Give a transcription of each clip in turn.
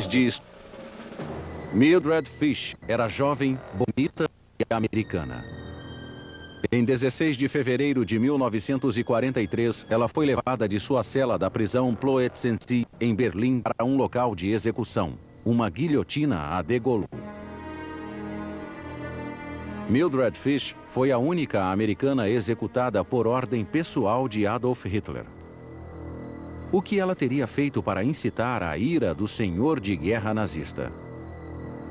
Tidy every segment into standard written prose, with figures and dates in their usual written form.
lições de... Mildred Fish era jovem, bonita e americana. Em 16 de fevereiro de 1943, ela foi levada de sua cela da prisão Ploetzensie, em Berlim, para um local de execução, uma guilhotina a degolô. Mildred Fish foi a única americana executada por ordem pessoal de Adolf Hitler. O que ela teria feito para incitar a ira do senhor de guerra nazista?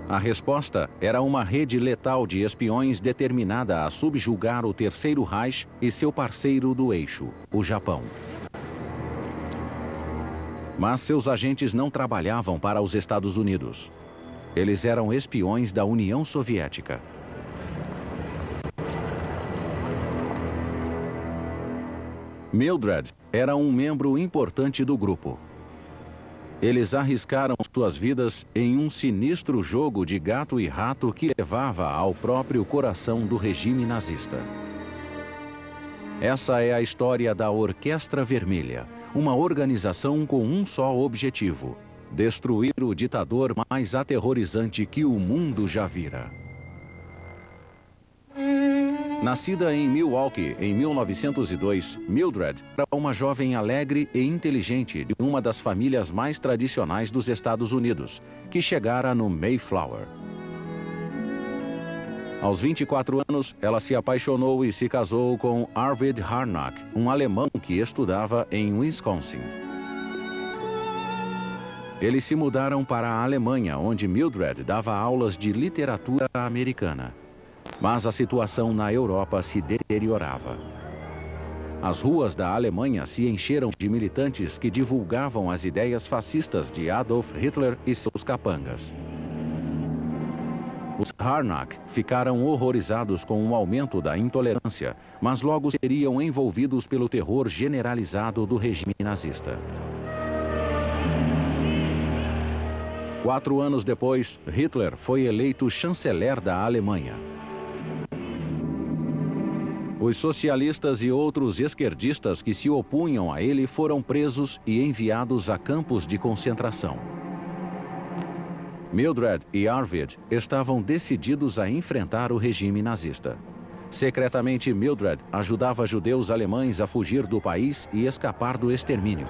A resposta era uma rede letal de espiões determinada a subjugar o Terceiro Reich e seu parceiro do eixo, o Japão. Mas seus agentes não trabalhavam para os Estados Unidos. Eles eram espiões da União Soviética. Mildred era um membro importante do grupo. Eles arriscaram suas vidas em um sinistro jogo de gato e rato que levava ao próprio coração do regime nazista. Essa é a história da Orquestra Vermelha, uma organização com um só objetivo: destruir o ditador mais aterrorizante que o mundo já vira. Nascida em Milwaukee em 1902, Mildred era uma jovem alegre e inteligente de uma das famílias mais tradicionais dos Estados Unidos, que chegara no Mayflower. Aos 24 anos, ela se apaixonou e se casou com Arvid Harnack, um alemão que estudava em Wisconsin. Eles se mudaram para a Alemanha, onde Mildred dava aulas de literatura americana. Mas a situação na Europa se deteriorava. As ruas da Alemanha se encheram de militantes que divulgavam as ideias fascistas de Adolf Hitler e seus capangas. Os Harnack ficaram horrorizados com o aumento da intolerância, mas logo seriam envolvidos pelo terror generalizado do regime nazista. 4 anos depois, Hitler foi eleito chanceler da Alemanha. Os socialistas e outros esquerdistas que se opunham a ele foram presos e enviados a campos de concentração. Mildred e Arvid estavam decididos a enfrentar o regime nazista. Secretamente, Mildred ajudava judeus alemães a fugir do país e escapar do extermínio.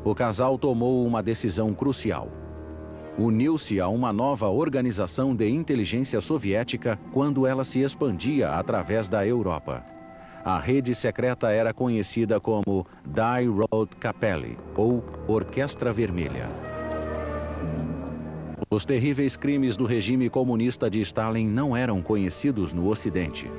O casal tomou uma decisão crucial. Uniu-se a uma nova organização de inteligência soviética quando ela se expandia através da Europa. A rede secreta era conhecida como Die Rote Kapelle, ou Orquestra Vermelha. Os terríveis crimes do regime comunista de Stalin não eram conhecidos no Ocidente.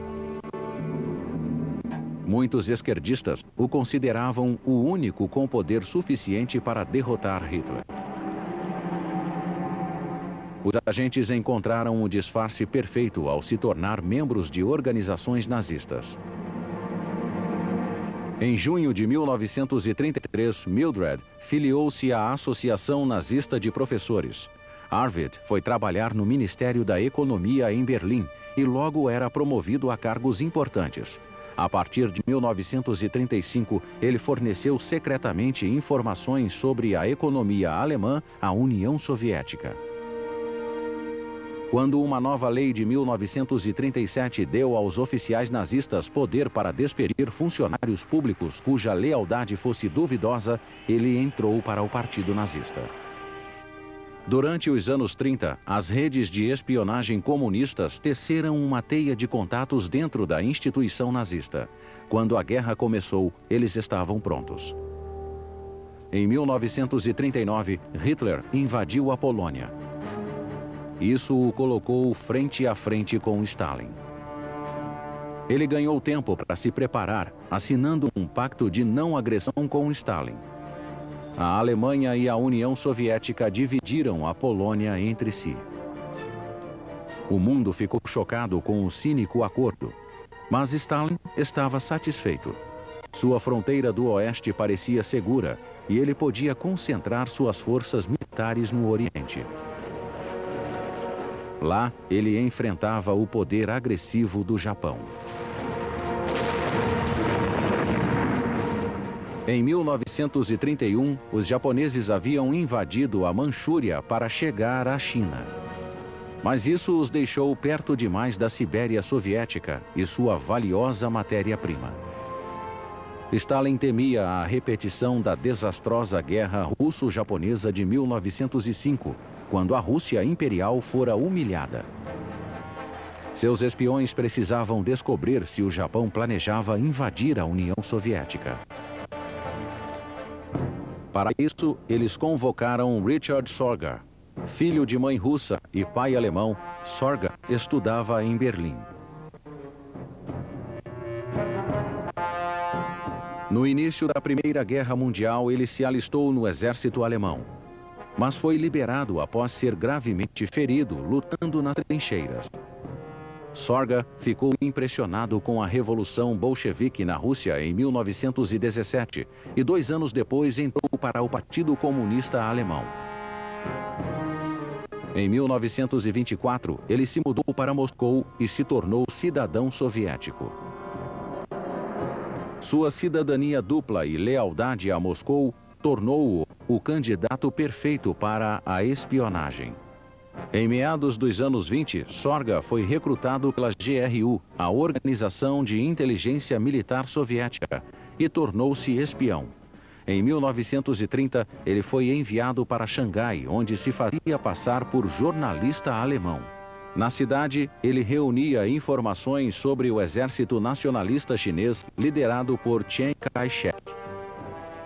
Muitos esquerdistas o consideravam o único com poder suficiente para derrotar Hitler. Os agentes encontraram o disfarce perfeito ao se tornar membros de organizações nazistas. Em junho de 1933, Mildred filiou-se à Associação Nazista de Professores. Arvid foi trabalhar no Ministério da Economia em Berlim e logo era promovido a cargos importantes. A partir de 1935, ele forneceu secretamente informações sobre a economia alemã à União Soviética. Quando uma nova lei de 1937 deu aos oficiais nazistas poder para despedir funcionários públicos cuja lealdade fosse duvidosa, ele entrou para o Partido Nazista. Durante os anos 30, as redes de espionagem comunistas teceram uma teia de contatos dentro da instituição nazista. Quando a guerra começou, eles estavam prontos. Em 1939, Hitler invadiu a Polônia. Isso o colocou frente a frente com Stalin. Ele ganhou tempo para se preparar, assinando um pacto de não agressão com Stalin. A Alemanha e a União Soviética dividiram a Polônia entre si. O mundo ficou chocado com o cínico acordo, mas Stalin estava satisfeito. Sua fronteira do oeste parecia segura e ele podia concentrar suas forças militares no Oriente. Lá, ele enfrentava o poder agressivo do Japão. Em 1931, os japoneses haviam invadido a Manchúria para chegar à China. Mas isso os deixou perto demais da Sibéria soviética e sua valiosa matéria-prima. Stalin temia a repetição da desastrosa Guerra Russo-Japonesa de 1905, quando a Rússia imperial fora humilhada. Seus espiões precisavam descobrir se o Japão planejava invadir a União Soviética. Para isso, eles convocaram Richard Sorga. Filho de mãe russa e pai alemão, Sorga estudava em Berlim. No início da Primeira Guerra Mundial, ele se alistou no exército alemão, mas foi liberado após ser gravemente ferido lutando nas trincheiras. Sorga ficou impressionado com a Revolução Bolchevique na Rússia em 1917 e 2 anos depois entrou para o Partido Comunista Alemão. Em 1924, ele se mudou para Moscou e se tornou cidadão soviético. Sua cidadania dupla e lealdade a Moscou tornou-o o candidato perfeito para a espionagem. Em meados dos anos 20, Sorga foi recrutado pela GRU, a Organização de Inteligência Militar Soviética, e tornou-se espião. Em 1930, ele foi enviado para Xangai, onde se fazia passar por jornalista alemão. Na cidade, ele reunia informações sobre o exército nacionalista chinês liderado por Chiang Kai-shek.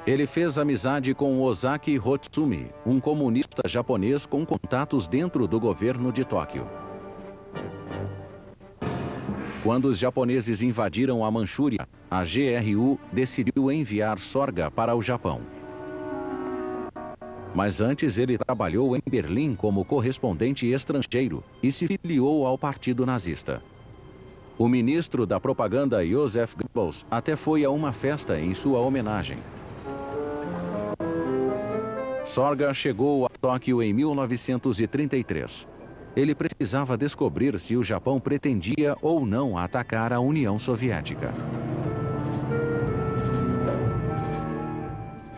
Ele fez amizade com Ozaki Hotsumi, um comunista japonês com contatos dentro do governo de Tóquio. Quando os japoneses invadiram a Manchúria, a GRU decidiu enviar Sorga para o Japão. Mas antes ele trabalhou em Berlim como correspondente estrangeiro e se filiou ao Partido Nazista. O ministro da propaganda Joseph Goebbels até foi a uma festa em sua homenagem. Sorga chegou a Tóquio em 1933. Ele precisava descobrir se o Japão pretendia ou não atacar a União Soviética.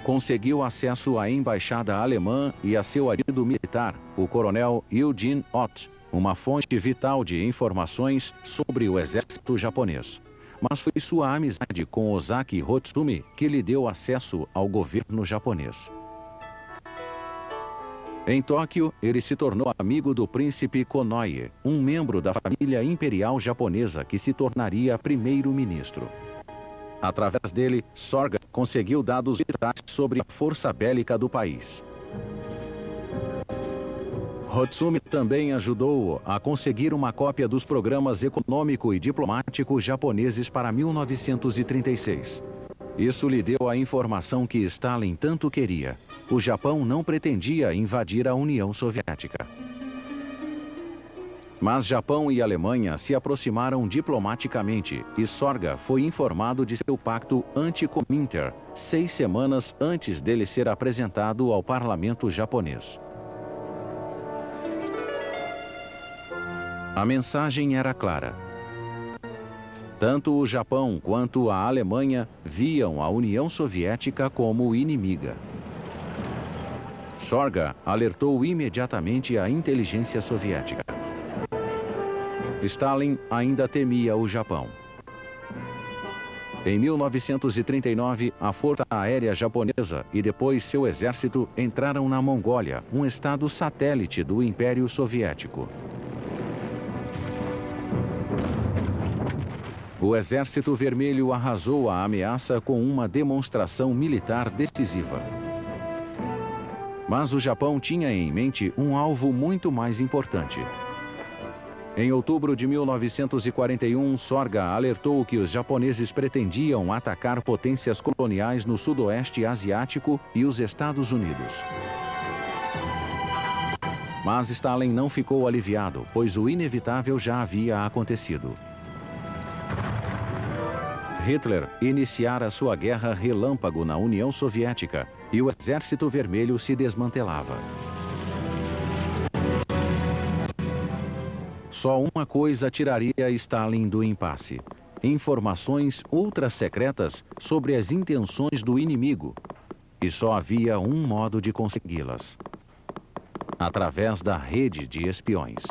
Conseguiu acesso à embaixada alemã e a seu marido militar, o coronel Eugene Ott, uma fonte vital de informações sobre o exército japonês. Mas foi sua amizade com Ozaki Hotsumi que lhe deu acesso ao governo japonês. Em Tóquio, ele se tornou amigo do príncipe Konoye, um membro da família imperial japonesa que se tornaria primeiro-ministro. Através dele, Sorga conseguiu dados vitais sobre a força bélica do país. Hotsumi também ajudou-o a conseguir uma cópia dos programas econômico e diplomático japoneses para 1936. Isso lhe deu a informação que Stalin tanto queria. O Japão não pretendia invadir a União Soviética. Mas Japão e Alemanha se aproximaram diplomaticamente e Sorga foi informado de seu pacto anti-Cominter 6 semanas antes dele ser apresentado ao parlamento japonês. A mensagem era clara. Tanto o Japão quanto a Alemanha viam a União Soviética como inimiga. Sorga alertou imediatamente a inteligência soviética. Stalin ainda temia o Japão. Em 1939, a Força Aérea Japonesa e depois seu exército entraram na Mongólia, um estado satélite do Império Soviético. O Exército Vermelho arrasou a ameaça com uma demonstração militar decisiva. Mas o Japão tinha em mente um alvo muito mais importante. Em outubro de 1941, Sorga alertou que os japoneses pretendiam atacar potências coloniais no sudoeste asiático e os Estados Unidos. Mas Stalin não ficou aliviado, pois o inevitável já havia acontecido. Hitler iniciara sua guerra relâmpago na União Soviética e o Exército Vermelho se desmantelava. Só uma coisa tiraria Stalin do impasse: informações ultra-secretas sobre as intenções do inimigo, e só havia um modo de consegui-las: através da rede de espiões.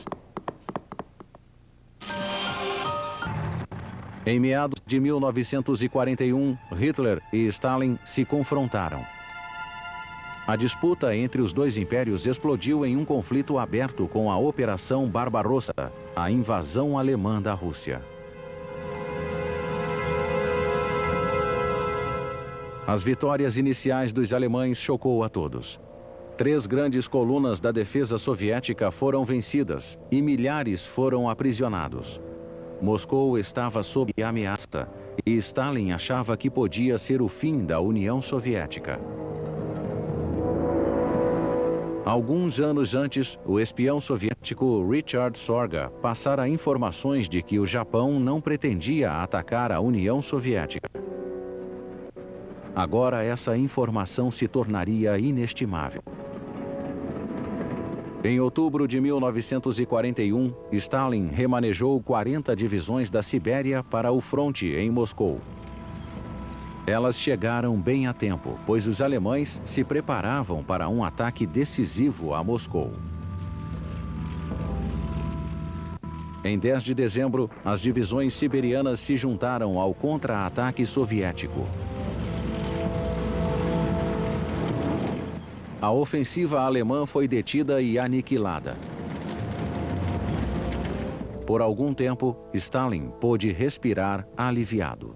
Em meados de 1941, Hitler e Stalin se confrontaram. A disputa entre os dois impérios explodiu em um conflito aberto com a Operação Barbarossa, a invasão alemã da Rússia. As vitórias iniciais dos alemães chocou a todos. 3 grandes colunas da defesa soviética foram vencidas e milhares foram aprisionados. Moscou estava sob ameaça e Stalin achava que podia ser o fim da União Soviética. Alguns anos antes, o espião soviético Richard Sorga passara informações de que o Japão não pretendia atacar a União Soviética. Agora essa informação se tornaria inestimável. Em outubro de 1941, Stalin remanejou 40 divisões da Sibéria para o fronte em Moscou. Elas chegaram bem a tempo, pois os alemães se preparavam para um ataque decisivo a Moscou. Em 10 de dezembro, as divisões siberianas se juntaram ao contra-ataque soviético. A ofensiva alemã foi detida e aniquilada. Por algum tempo, Stalin pôde respirar aliviado.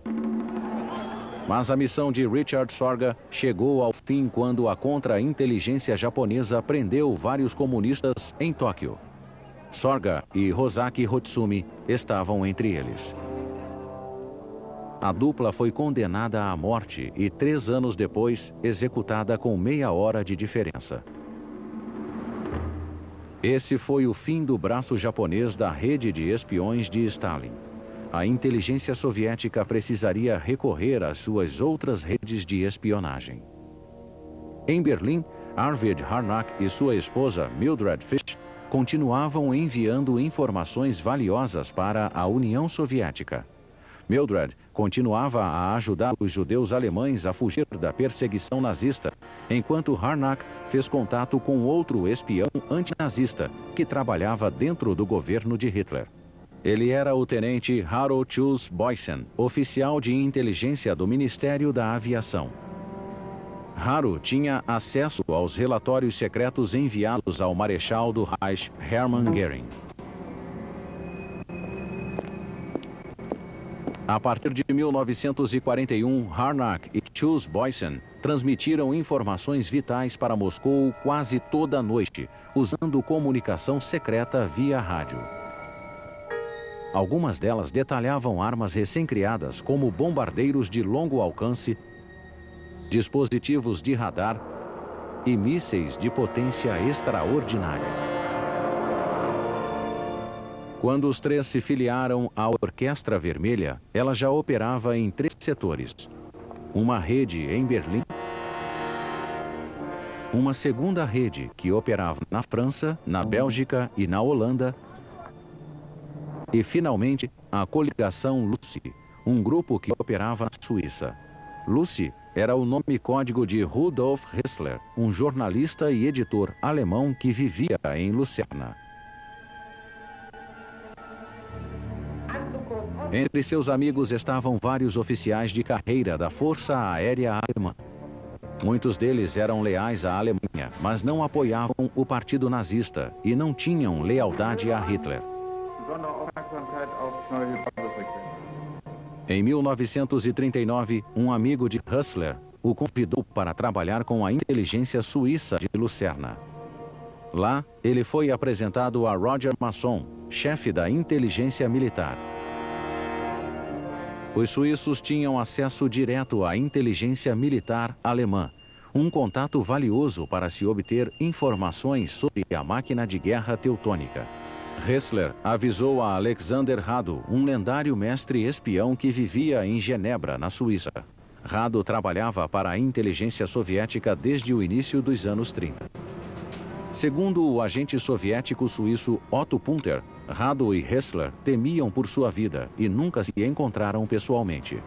Mas a missão de Richard Sorga chegou ao fim quando a contra-inteligência japonesa prendeu vários comunistas em Tóquio. Sorga e Hosaki Hotsumi estavam entre eles. A dupla foi condenada à morte e 3 anos depois, executada com meia hora de diferença. Esse foi o fim do braço japonês da rede de espiões de Stalin. A inteligência soviética precisaria recorrer às suas outras redes de espionagem. Em Berlim, Arvid Harnack e sua esposa Mildred Fish continuavam enviando informações valiosas para a União Soviética. Mildred continuava a ajudar os judeus alemães a fugir da perseguição nazista, enquanto Harnack fez contato com outro espião antinazista que trabalhava dentro do governo de Hitler. Ele era o tenente Harold Schulz Boysen, oficial de inteligência do Ministério da Aviação. Harold tinha acesso aos relatórios secretos enviados ao marechal do Reich Hermann Göring. A partir de 1941, Harnack e Schulz Boysen transmitiram informações vitais para Moscou quase toda a noite, usando comunicação secreta via rádio. Algumas delas detalhavam armas recém-criadas, como bombardeiros de longo alcance, dispositivos de radar e mísseis de potência extraordinária. Quando os 3 se filiaram à Orquestra Vermelha, ela já operava em 3 setores. Uma rede em Berlim, uma segunda rede que operava na França, na Bélgica e na Holanda, e, finalmente, a coligação Lucy, um grupo que operava na Suíça. Lucy era o nome código de Rudolf Hessler, um jornalista e editor alemão que vivia em Lucerna. Entre seus amigos estavam vários oficiais de carreira da Força Aérea Alemã. Muitos deles eram leais à Alemanha, mas não apoiavam o partido nazista e não tinham lealdade a Hitler. Em 1939, um amigo de Hessler o convidou para trabalhar com a inteligência suíça de Lucerna. Lá, ele foi apresentado a Roger Masson, chefe da inteligência militar. Os suíços tinham acesso direto à inteligência militar alemã, um contato valioso para se obter informações sobre a máquina de guerra teutônica. Hessler avisou a Alexander Rado, um lendário mestre espião que vivia em Genebra, na Suíça. Rado trabalhava para a inteligência soviética desde o início dos anos 30. Segundo o agente soviético suíço Otto Punter, Rado e Hessler temiam por sua vida e nunca se encontraram pessoalmente.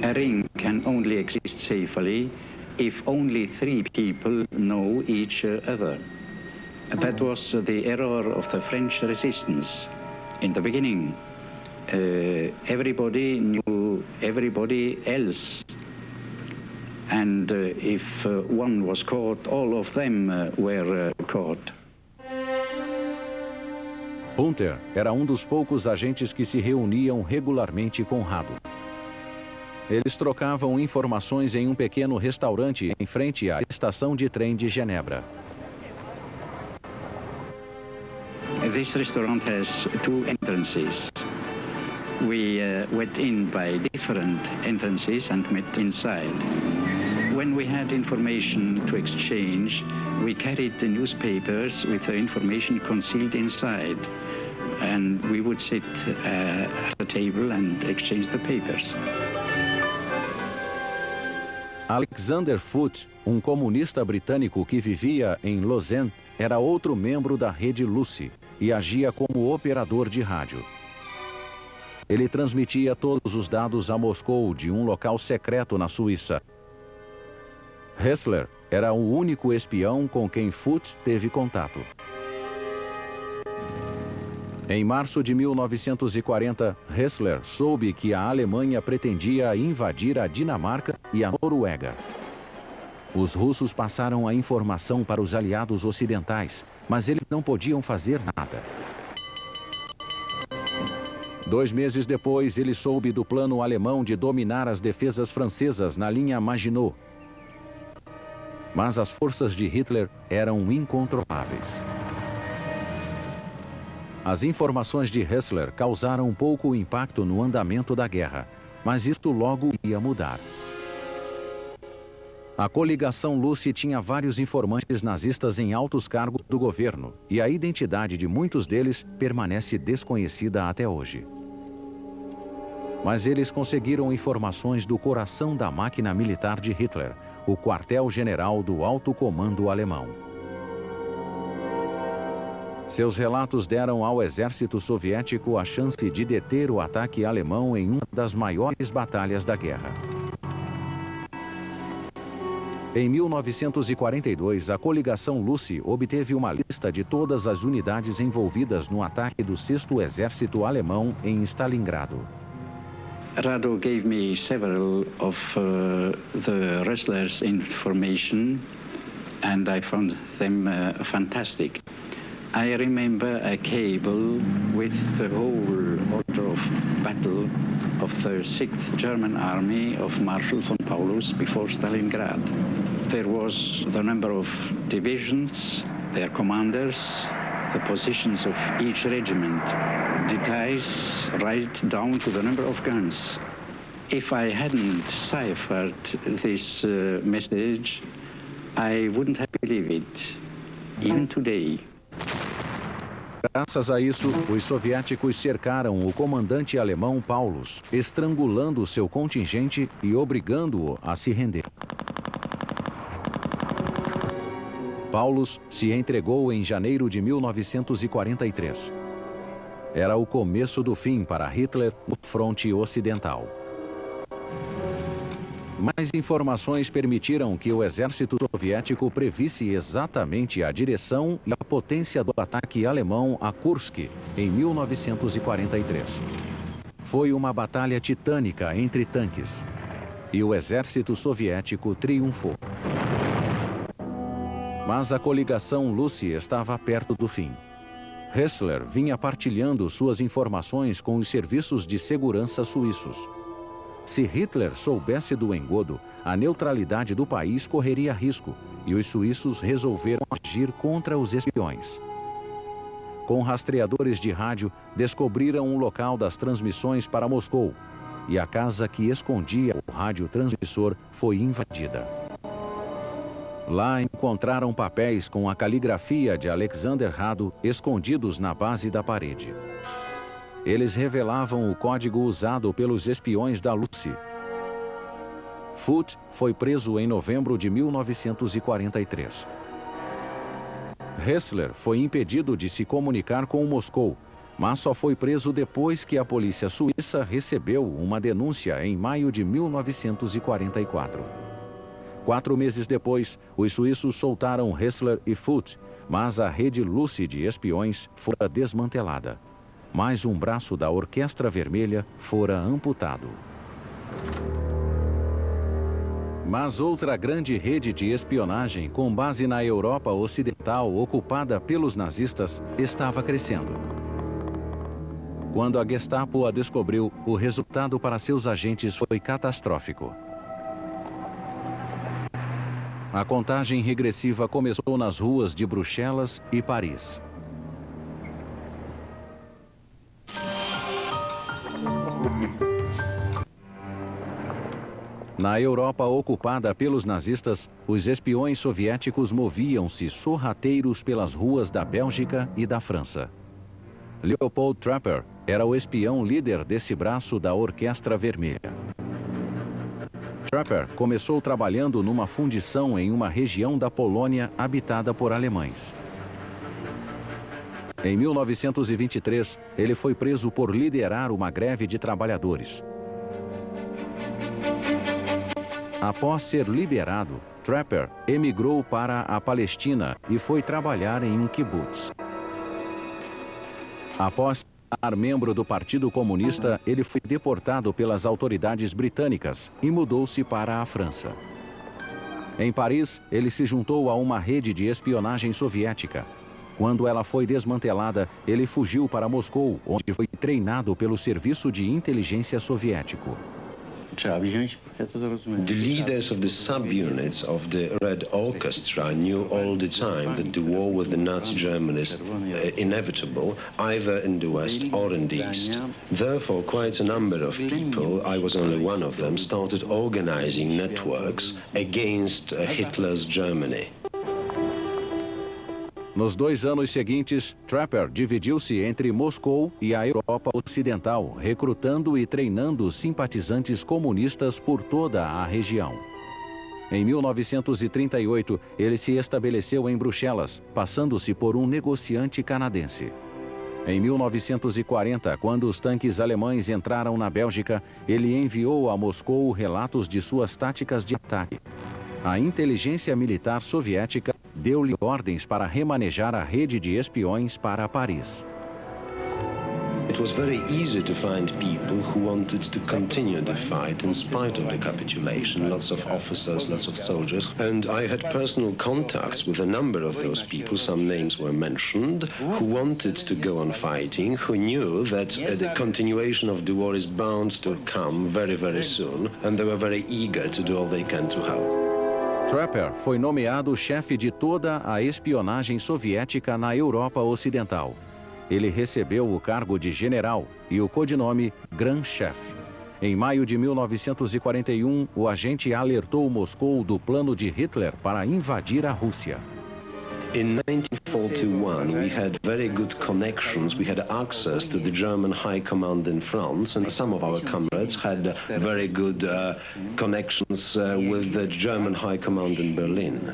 A ring can only exist safely if only 3 people know each other. That was the error of the French resistance. In the beginning, everybody knew everybody else. And if one was caught, all of them were caught. Hunter era um dos poucos agentes que se reuniam regularmente com Rado. Eles trocavam informações em um pequeno restaurante em frente à estação de trem de Genebra. This restaurant has 2 entrances. We went in by different entrances and met inside. When we had information to exchange, we carried the newspapers with the information concealed inside. And we would sit at a table and exchange the papers. Alexander Foote, um comunista britânico que vivia em Lausanne, era outro membro da rede Lucy e agia como operador de rádio. Ele transmitia todos os dados a Moscou de um local secreto na Suíça. Hessler era o único espião com quem Foote teve contato. Em março de 1940, Hessler soube que a Alemanha pretendia invadir a Dinamarca e a Noruega. Os russos passaram a informação para os aliados ocidentais, mas eles não podiam fazer nada. 2 meses depois, ele soube do plano alemão de dominar as defesas francesas na linha Maginot. Mas as forças de Hitler eram incontroláveis. As informações de Hessler causaram pouco impacto no andamento da guerra, mas isso logo ia mudar. A coligação Lucy tinha vários informantes nazistas em altos cargos do governo, e a identidade de muitos deles permanece desconhecida até hoje. Mas eles conseguiram informações do coração da máquina militar de Hitler, o quartel-general do alto comando alemão. Seus relatos deram ao exército soviético a chance de deter o ataque alemão em uma das maiores batalhas da guerra. Em 1942, a coligação Lucy obteve uma lista de todas as unidades envolvidas no ataque do 6º Exército Alemão em Stalingrado. Rado gave me several of the wrestlers' information, and I found them fantastic. I remember a cable with the whole order of battle of the 6th German Army of Marshal von Paulus before Stalingrad. There was the number of divisions, their commanders, the positions of each regiment, details right down to the number of guns. If I hadn't ciphered this message, I wouldn't have believed it, even today. Graças a isso, os soviéticos cercaram o comandante alemão Paulus, estrangulando seu contingente e obrigando-o a se render. Paulus se entregou em janeiro de 1943. Era o começo do fim para Hitler no fronte ocidental. Mais informações permitiram que o exército soviético previsse exatamente a direção e a potência do ataque alemão a Kursk em 1943. Foi uma batalha titânica entre tanques, e o exército soviético triunfou. Mas a coligação Lucy estava perto do fim. Hessler vinha partilhando suas informações com os serviços de segurança suíços. Se Hitler soubesse do engodo, a neutralidade do país correria risco, e os suíços resolveram agir contra os espiões. Com rastreadores de rádio, descobriram o local das transmissões para Moscou, e a casa que escondia o radiotransmissor foi invadida. Lá encontraram papéis com a caligrafia de Alexander Rado escondidos na base da parede. Eles revelavam o código usado pelos espiões da Lucy. Foote foi preso em novembro de 1943. Hessler foi impedido de se comunicar com Moscou, mas só foi preso depois que a polícia suíça recebeu uma denúncia em maio de 1944. 4 meses depois, os suíços soltaram Hessler e Foote, mas a rede Lucy de espiões fora desmantelada. Mais um braço da Orquestra Vermelha fora amputado. Mas outra grande rede de espionagem com base na Europa Ocidental ocupada pelos nazistas estava crescendo. Quando a Gestapo a descobriu, o resultado para seus agentes foi catastrófico. A contagem regressiva começou nas ruas de Bruxelas e Paris. Na Europa ocupada pelos nazistas, os espiões soviéticos moviam-se sorrateiros pelas ruas da Bélgica e da França. Leopold Trapper era o espião líder desse braço da Orquestra Vermelha. Trapper começou trabalhando numa fundição em uma região da Polônia habitada por alemães. Em 1923, ele foi preso por liderar uma greve de trabalhadores. Após ser liberado, Trapper emigrou para a Palestina e foi trabalhar em um kibbutz. Após ser membro do Partido Comunista, ele foi deportado pelas autoridades britânicas e mudou-se para a França. Em Paris, ele se juntou a uma rede de espionagem soviética. Quando ela foi desmantelada, ele fugiu para Moscou, onde foi treinado pelo Serviço de Inteligência Soviético. The leaders of the subunits of the Red Orchestra knew all the time that the war with the Nazi Germany is inevitable, either in the West or in the East. Therefore, quite a number of people, I was only one of them, started organizing networks against Hitler's Germany. Nos 2 anos seguintes, Trapper dividiu-se entre Moscou e a Europa Ocidental, recrutando e treinando simpatizantes comunistas por toda a região. Em 1938, ele se estabeleceu em Bruxelas, passando-se por um negociante canadense. Em 1940, quando os tanques alemães entraram na Bélgica, ele enviou a Moscou relatos de suas táticas de ataque. A inteligência militar soviética deu-lhe ordens para remanejar a rede de espiões para Paris. It was very easy to find people who wanted to continue the fight in spite of the capitulation, lots of officers, lots of soldiers, and I had personal contacts with a number of those people, some names were mentioned, who wanted to go on fighting, who knew that the continuation of the war is bound to come very, very soon, and they were very eager to do all they can to help. Trapper foi nomeado chefe de toda a espionagem soviética na Europa Ocidental. Ele recebeu o cargo de general e o codinome Grand Chef. Em maio de 1941, o agente alertou Moscou do plano de Hitler para invadir a Rússia. In 1941, we had very good connections. We had access to the German High Command in France, and some of our comrades had very good connections with the German High Command in Berlin.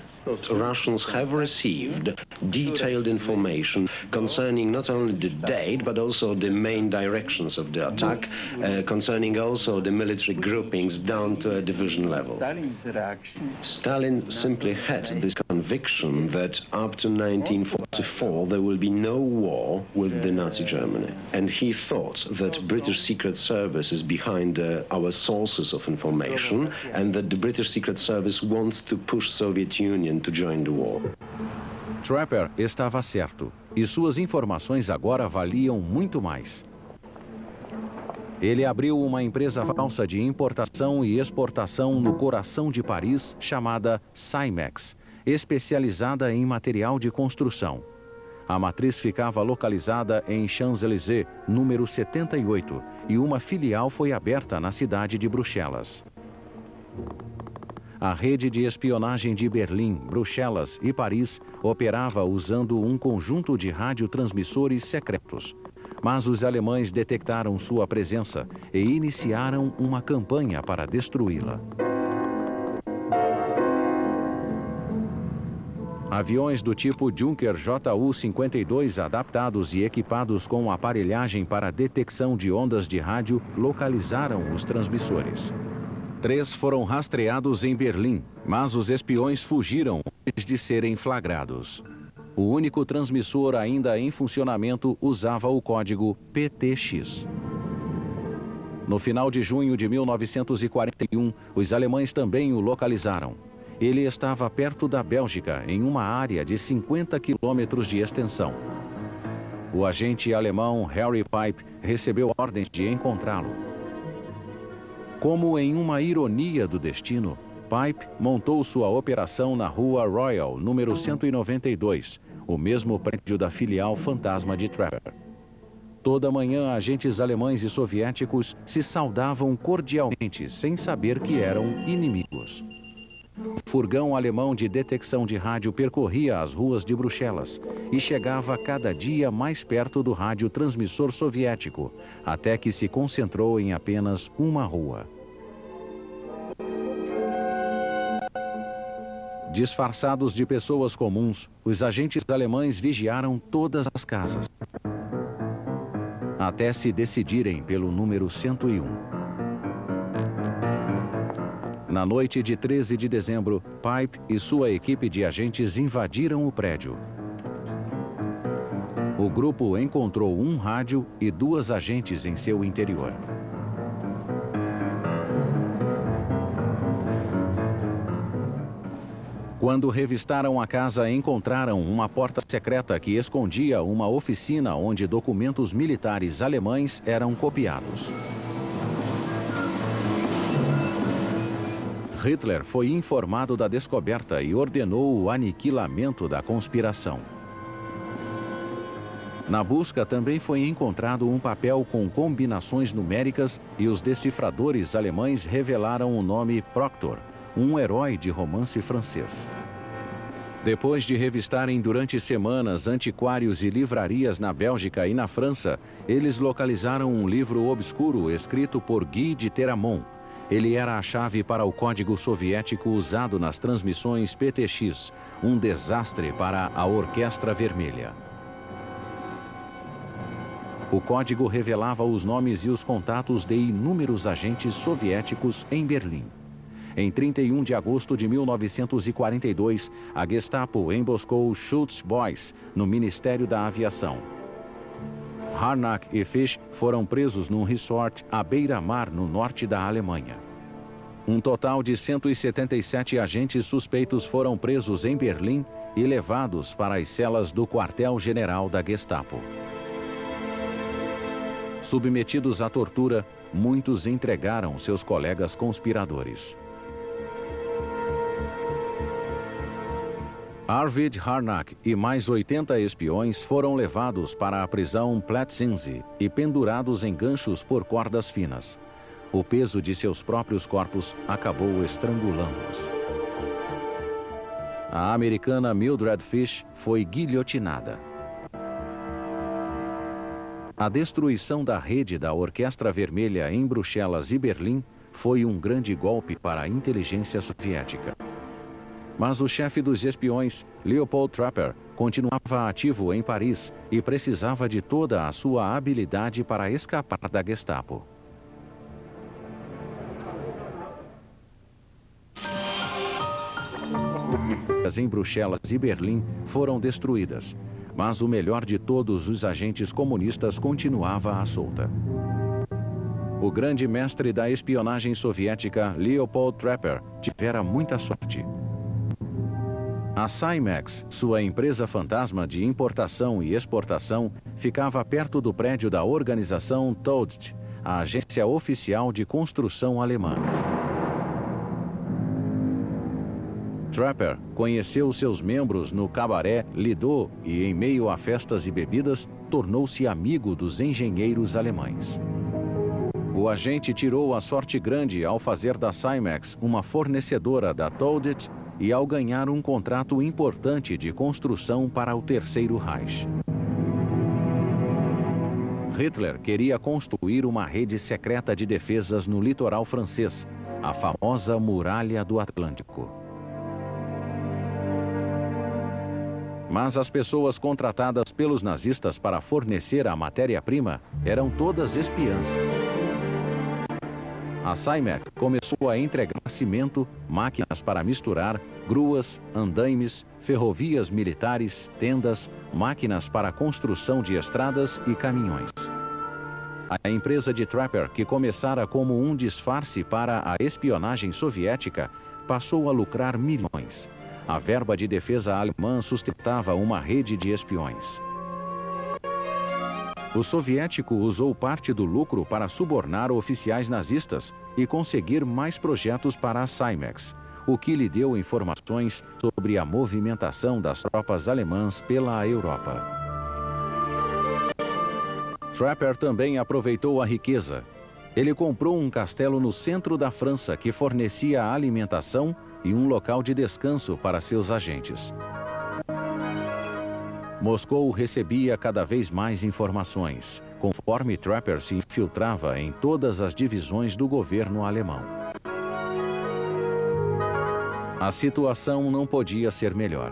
Russians have received detailed information concerning not only the date, but also the main directions of the attack, concerning also the military groupings down to a division level. Stalin simply had this conviction that up to 1944 there will be no war with the Nazi Germany. And he thought that British Secret Service is behind our sources of information, and that the British Secret Service wants to push Soviet Union to join the war. Trapper estava certo, e suas informações agora valiam muito mais. Ele abriu uma empresa falsa de importação e exportação no coração de Paris, chamada Cymex, especializada em material de construção. A matriz ficava localizada em Champs-Élysées, número 78, e uma filial foi aberta na cidade de Bruxelas. A rede de espionagem de Berlim, Bruxelas e Paris operava usando um conjunto de radiotransmissores secretos. Mas os alemães detectaram sua presença e iniciaram uma campanha para destruí-la. Aviões do tipo Junker Ju-52 adaptados e equipados com aparelhagem para detecção de ondas de rádio localizaram os transmissores. 3 foram rastreados em Berlim, mas os espiões fugiram antes de serem flagrados. O único transmissor ainda em funcionamento usava o código PTX. No final de junho de 1941, os alemães também o localizaram. Ele estava perto da Bélgica, em uma área de 50 quilômetros de extensão. O agente alemão Harry Pipe recebeu ordens de encontrá-lo. Como em uma ironia do destino, Pipe montou sua operação na Rua Royal, número 192, o mesmo prédio da filial fantasma de Trapper. Toda manhã, agentes alemães e soviéticos se saudavam cordialmente, sem saber que eram inimigos. O furgão alemão de detecção de rádio percorria as ruas de Bruxelas e chegava cada dia mais perto do radiotransmissor soviético, até que se concentrou em apenas uma rua. Disfarçados de pessoas comuns, os agentes alemães vigiaram todas as casas, até se decidirem pelo número 101. Na noite de 13 de dezembro, Pipe e sua equipe de agentes invadiram o prédio. O grupo encontrou um rádio e 2 agentes em seu interior. Quando revistaram a casa, encontraram uma porta secreta que escondia uma oficina onde documentos militares alemães eram copiados. Hitler foi informado da descoberta e ordenou o aniquilamento da conspiração. Na busca também foi encontrado um papel com combinações numéricas e os decifradores alemães revelaram o nome Proctor, um herói de romance francês. Depois de revistarem durante semanas antiquários e livrarias na Bélgica e na França, eles localizaram um livro obscuro escrito por Guy de Teramont. Ele era a chave para o código soviético usado nas transmissões PTX, um desastre para a Orquestra Vermelha. O código revelava os nomes e os contatos de inúmeros agentes soviéticos em Berlim. Em 31 de agosto de 1942, a Gestapo emboscou Schultz Boyce, no Ministério da Aviação. Harnack e Fisch foram presos num resort à beira-mar no norte da Alemanha. Um total de 177 agentes suspeitos foram presos em Berlim e levados para as celas do quartel-general da Gestapo. Submetidos à tortura, muitos entregaram seus colegas conspiradores. Arvid Harnack e mais 80 espiões foram levados para a prisão Plötzensee e pendurados em ganchos por cordas finas. O peso de seus próprios corpos acabou estrangulando-os. A americana Mildred Fish foi guilhotinada. A destruição da rede da Orquestra Vermelha em Bruxelas e Berlim foi um grande golpe para a inteligência soviética. Mas o chefe dos espiões, Leopold Trapper, continuava ativo em Paris e precisava de toda a sua habilidade para escapar da Gestapo. As em Bruxelas e Berlim foram destruídas, mas o melhor de todos os agentes comunistas continuava à solta. O grande mestre da espionagem soviética, Leopold Trapper, tivera muita sorte. A Cymex, sua empresa fantasma de importação e exportação, ficava perto do prédio da organização TODT, a agência oficial de construção alemã. Trapper conheceu seus membros no cabaré Lido e, em meio a festas e bebidas, tornou-se amigo dos engenheiros alemães. O agente tirou a sorte grande ao fazer da Cymex uma fornecedora da TODT e ao ganhar um contrato importante de construção para o Terceiro Reich. Hitler queria construir uma rede secreta de defesas no litoral francês, a famosa Muralha do Atlântico. Mas as pessoas contratadas pelos nazistas para fornecer a matéria-prima eram todas espiãs. A Simex começou a entregar cimento, máquinas para misturar, gruas, andaimes, ferrovias militares, tendas, máquinas para construção de estradas e caminhões. A empresa de Trapper, que começara como um disfarce para a espionagem soviética, passou a lucrar milhões. A verba de defesa alemã sustentava uma rede de espiões. O soviético usou parte do lucro para subornar oficiais nazistas e conseguir mais projetos para a Simex, o que lhe deu informações sobre a movimentação das tropas alemãs pela Europa. Trapper também aproveitou a riqueza. Ele comprou um castelo no centro da França que fornecia alimentação e um local de descanso para seus agentes. Moscou recebia cada vez mais informações, conforme Trapper se infiltrava em todas as divisões do governo alemão. A situação não podia ser melhor.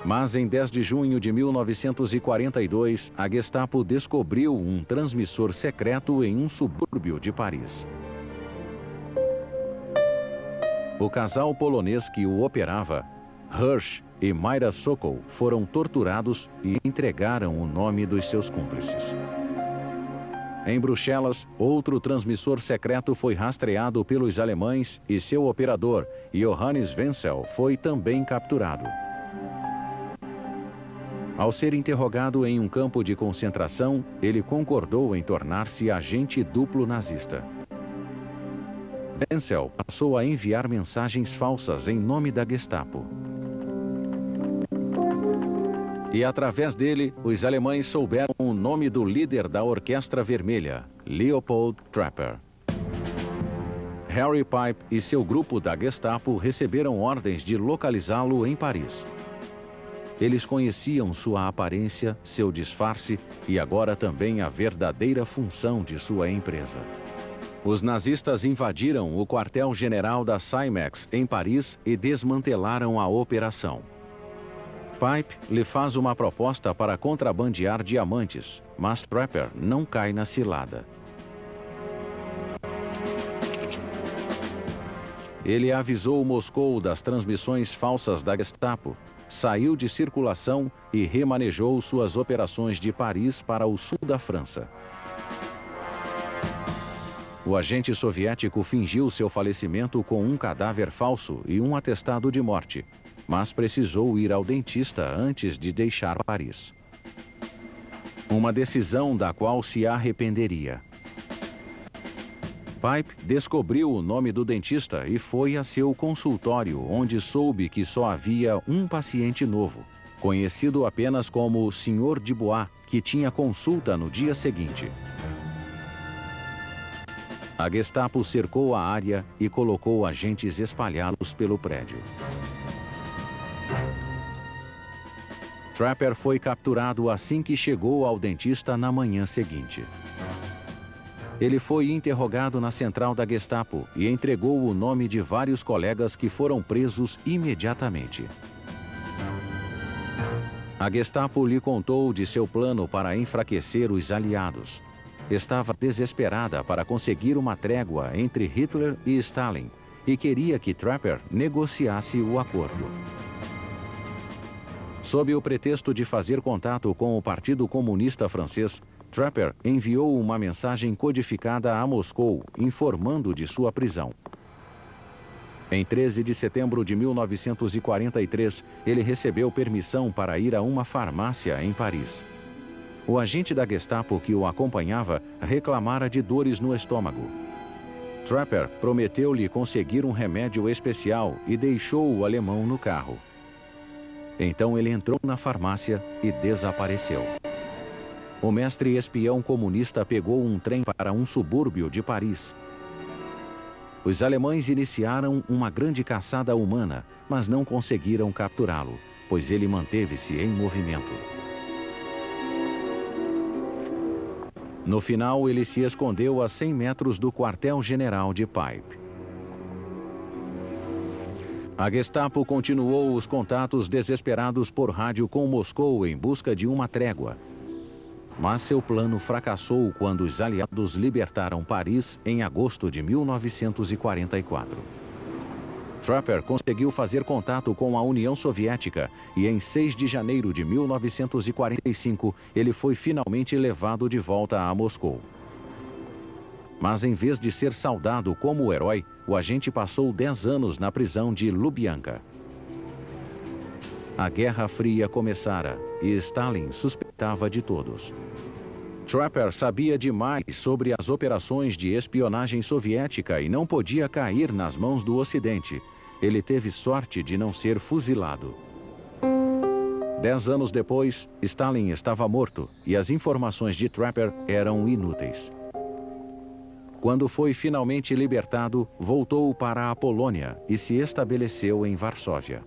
Mas em 10 de junho de 1942, a Gestapo descobriu um transmissor secreto em um subúrbio de Paris. O casal polonês que o operava, Hirsch e Mayra Sokol, foram torturados e entregaram o nome dos seus cúmplices. Em Bruxelas, outro transmissor secreto foi rastreado pelos alemães e seu operador, Johannes Wenzel, foi também capturado. Ao ser interrogado em um campo de concentração, ele concordou em tornar-se agente duplo nazista. Wenzel passou a enviar mensagens falsas em nome da Gestapo. E através dele, os alemães souberam o nome do líder da Orquestra Vermelha, Leopold Trapper. Harry Pipe e seu grupo da Gestapo receberam ordens de localizá-lo em Paris. Eles conheciam sua aparência, seu disfarce e agora também a verdadeira função de sua empresa. Os nazistas invadiram o quartel-general da Simex em Paris e desmantelaram a operação. Pipe lhe faz uma proposta para contrabandear diamantes, mas Trapper não cai na cilada. Ele avisou Moscou das transmissões falsas da Gestapo, saiu de circulação e remanejou suas operações de Paris para o sul da França. O agente soviético fingiu seu falecimento com um cadáver falso e um atestado de morte, mas precisou ir ao dentista antes de deixar Paris. Uma decisão da qual se arrependeria. Pipe descobriu o nome do dentista e foi a seu consultório, onde soube que só havia um paciente novo, conhecido apenas como Sr. Dubois, que tinha consulta no dia seguinte. A Gestapo cercou a área e colocou agentes espalhados pelo prédio. Trapper foi capturado assim que chegou ao dentista na manhã seguinte. Ele foi interrogado na central da Gestapo e entregou o nome de vários colegas que foram presos imediatamente. A Gestapo lhe contou de seu plano para enfraquecer os aliados. Estava desesperada para conseguir uma trégua entre Hitler e Stalin e queria que Trapper negociasse o acordo. Sob o pretexto de fazer contato com o Partido Comunista Francês, Trapper enviou uma mensagem codificada a Moscou, informando de sua prisão. Em 13 de setembro de 1943, ele recebeu permissão para ir a uma farmácia em Paris. O agente da Gestapo que o acompanhava reclamara de dores no estômago. Trapper prometeu-lhe conseguir um remédio especial e deixou o alemão no carro. Então ele entrou na farmácia e desapareceu. O mestre espião comunista pegou um trem para um subúrbio de Paris. Os alemães iniciaram uma grande caçada humana, mas não conseguiram capturá-lo, pois ele manteve-se em movimento. No final, ele se escondeu a 100 metros do quartel-general de Pipe. A Gestapo continuou os contatos desesperados por rádio com Moscou em busca de uma trégua. Mas seu plano fracassou quando os aliados libertaram Paris em agosto de 1944. Trapper conseguiu fazer contato com a União Soviética e em 6 de janeiro de 1945 ele foi finalmente levado de volta a Moscou. Mas em vez de ser saudado como herói, o agente passou 10 anos na prisão de Lubyanka. A Guerra Fria começara e Stalin suspeitava de todos. Trapper sabia demais sobre as operações de espionagem soviética e não podia cair nas mãos do Ocidente. Ele teve sorte de não ser fuzilado. 10 anos depois, Stalin estava morto e as informações de Trapper eram inúteis. Quando foi finalmente libertado, voltou para a Polônia e se estabeleceu em Varsóvia.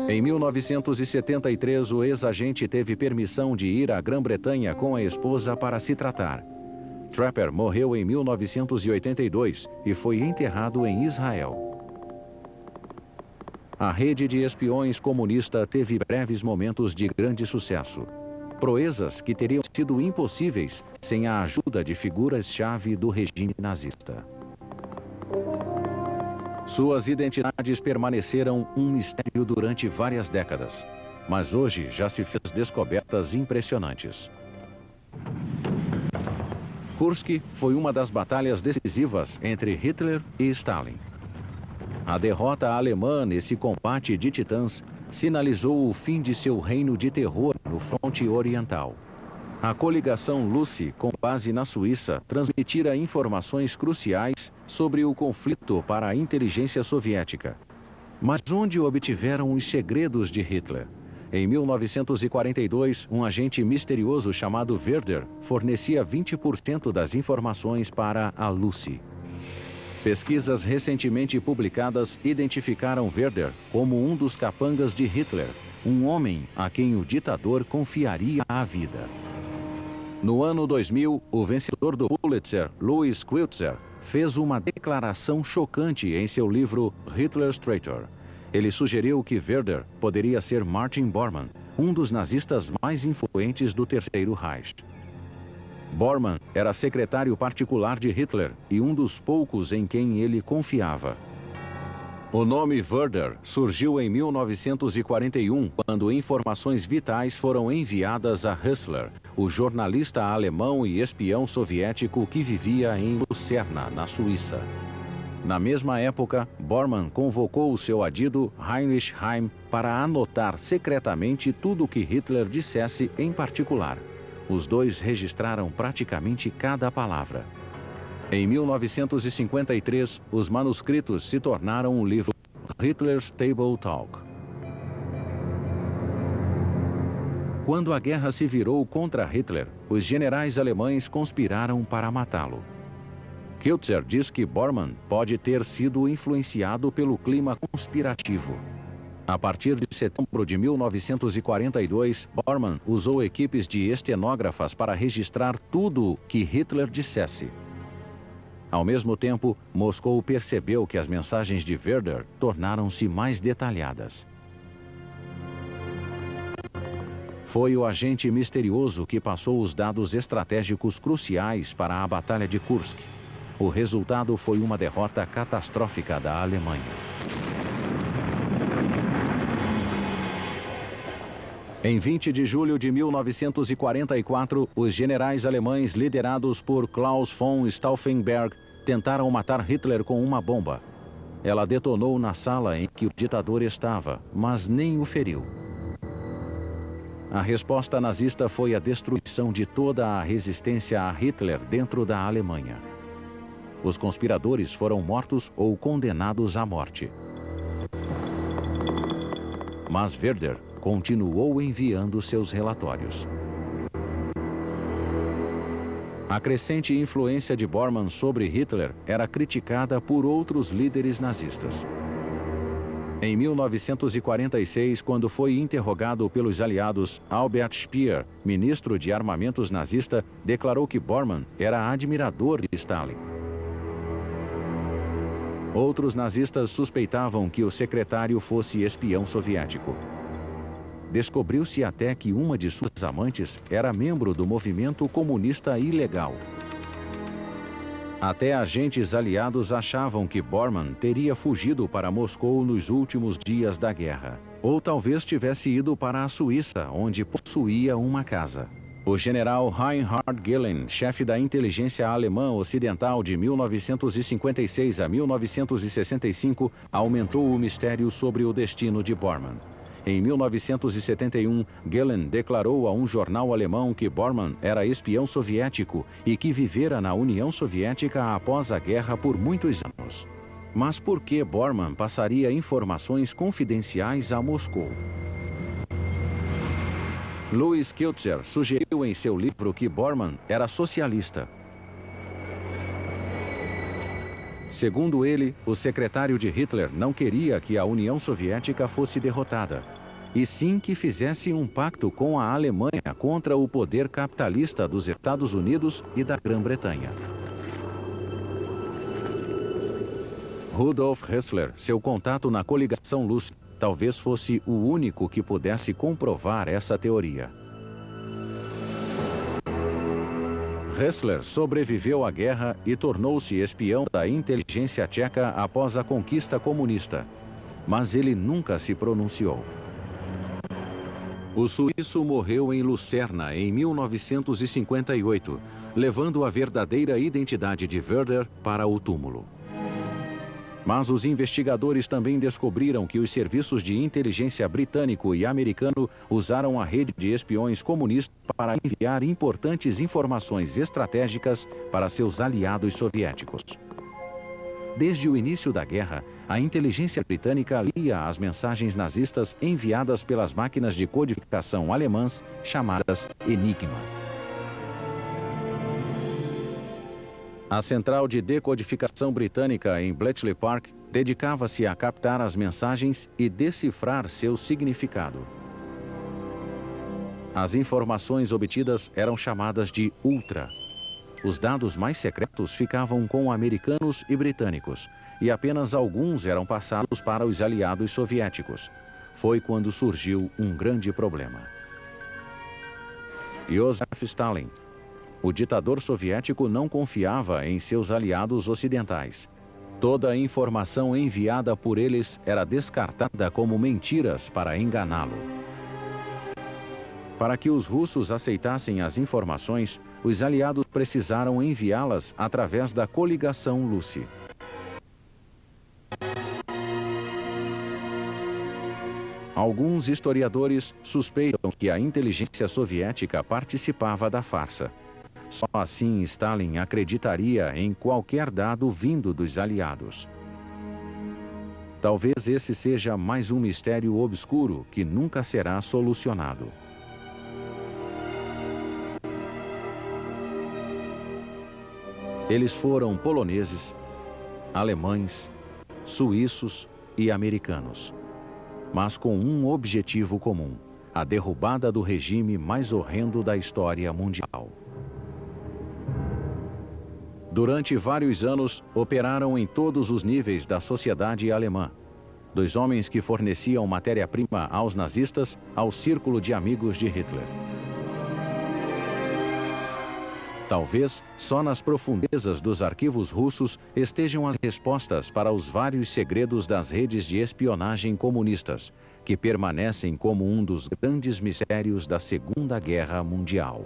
Em 1973, o ex-agente teve permissão de ir à Grã-Bretanha com a esposa para se tratar. Trapper morreu em 1982 e foi enterrado em Israel. A rede de espiões comunista teve breves momentos de grande sucesso. Proezas que teriam sido impossíveis sem a ajuda de figuras-chave do regime nazista. Suas identidades permaneceram um mistério durante várias décadas, mas hoje já se fez descobertas impressionantes. Kursk foi uma das batalhas decisivas entre Hitler e Stalin. A derrota alemã nesse combate de titãs sinalizou o fim de seu reino de terror no fronte oriental. A coligação Lucy, com base na Suíça, transmitira informações cruciais sobre o conflito para a inteligência soviética. Mas onde obtiveram os segredos de Hitler? Em 1942, um agente misterioso chamado Werder fornecia 20% das informações para a Lucy. Pesquisas recentemente publicadas identificaram Werder como um dos capangas de Hitler, um homem a quem o ditador confiaria a vida. No ano 2000, o vencedor do Pulitzer, Louis Quiltzer, fez uma declaração chocante em seu livro Hitler's Traitor. Ele sugeriu que Werder poderia ser Martin Bormann, um dos nazistas mais influentes do Terceiro Reich. Bormann era secretário particular de Hitler e um dos poucos em quem ele confiava. O nome Werder surgiu em 1941, quando informações vitais foram enviadas a Hustler, o jornalista alemão e espião soviético que vivia em Lucerna, na Suíça. Na mesma época, Bormann convocou o seu adido Heinrich Heim para anotar secretamente tudo o que Hitler dissesse em particular. Os dois registraram praticamente cada palavra. Em 1953, os manuscritos se tornaram o livro Hitler's Table Talk. Quando a guerra se virou contra Hitler, os generais alemães conspiraram para matá-lo. Quiltzer diz que Bormann pode ter sido influenciado pelo clima conspirativo. A partir de setembro de 1942, Bormann usou equipes de estenógrafas para registrar tudo que Hitler dissesse. Ao mesmo tempo, Moscou percebeu que as mensagens de Werder tornaram-se mais detalhadas. Foi o agente misterioso que passou os dados estratégicos cruciais para a Batalha de Kursk. O resultado foi uma derrota catastrófica da Alemanha. Em 20 de julho de 1944, os generais alemães liderados por Klaus von Stauffenberg tentaram matar Hitler com uma bomba. Ela detonou na sala em que o ditador estava, mas nem o feriu. A resposta nazista foi a destruição de toda a resistência a Hitler dentro da Alemanha. Os conspiradores foram mortos ou condenados à morte. Mas Werder continuou enviando seus relatórios. A crescente influência de Bormann sobre Hitler era criticada por outros líderes nazistas. Em 1946, quando foi interrogado pelos aliados, Albert Speer, ministro de armamentos nazista, declarou que Bormann era admirador de Stalin. Outros nazistas suspeitavam que o secretário fosse espião soviético. Descobriu-se até que uma de suas amantes era membro do movimento comunista ilegal. Até agentes aliados achavam que Bormann teria fugido para Moscou nos últimos dias da guerra. Ou talvez tivesse ido para a Suíça, onde possuía uma casa. O general Reinhard Gehlen, chefe da inteligência alemã ocidental de 1956 a 1965, aumentou o mistério sobre o destino de Bormann. Em 1971, Gehlen declarou a um jornal alemão que Bormann era espião soviético e que vivera na União Soviética após a guerra por muitos anos. Mas por que Bormann passaria informações confidenciais a Moscou? Louis Kiltzer sugeriu em seu livro que Bormann era socialista. Segundo ele, o secretário de Hitler não queria que a União Soviética fosse derrotada, e sim que fizesse um pacto com a Alemanha contra o poder capitalista dos Estados Unidos e da Grã-Bretanha. Rudolf Hessler, seu contato na coligação Lucy, talvez fosse o único que pudesse comprovar essa teoria. Hessler sobreviveu à guerra e tornou-se espião da inteligência tcheca após a conquista comunista, mas ele nunca se pronunciou. O suíço morreu em Lucerna em 1958, levando a verdadeira identidade de Werder para o túmulo. Mas os investigadores também descobriram que os serviços de inteligência britânico e americano usaram a rede de espiões comunistas para enviar importantes informações estratégicas para seus aliados soviéticos. Desde o início da guerra, a inteligência britânica lia as mensagens nazistas enviadas pelas máquinas de codificação alemãs chamadas Enigma. A central de decodificação britânica em Bletchley Park dedicava-se a captar as mensagens e decifrar seu significado. As informações obtidas eram chamadas de Ultra. Os dados mais secretos ficavam com americanos e britânicos, e apenas alguns eram passados para os aliados soviéticos. Foi quando surgiu um grande problema. Joseph Stalin. O ditador soviético não confiava em seus aliados ocidentais. Toda a informação enviada por eles era descartada como mentiras para enganá-lo. Para que os russos aceitassem as informações, os aliados precisaram enviá-las através da coligação Lucy. Alguns historiadores suspeitam que a inteligência soviética participava da farsa. Só assim Stalin acreditaria em qualquer dado vindo dos aliados. Talvez esse seja mais um mistério obscuro que nunca será solucionado. Eles foram poloneses, alemães, suíços e americanos, mas com um objetivo comum: a derrubada do regime mais horrendo da história mundial. Durante vários anos, operaram em todos os níveis da sociedade alemã, dos homens que forneciam matéria-prima aos nazistas ao círculo de amigos de Hitler. Talvez só nas profundezas dos arquivos russos estejam as respostas para os vários segredos das redes de espionagem comunistas, que permanecem como um dos grandes mistérios da Segunda Guerra Mundial.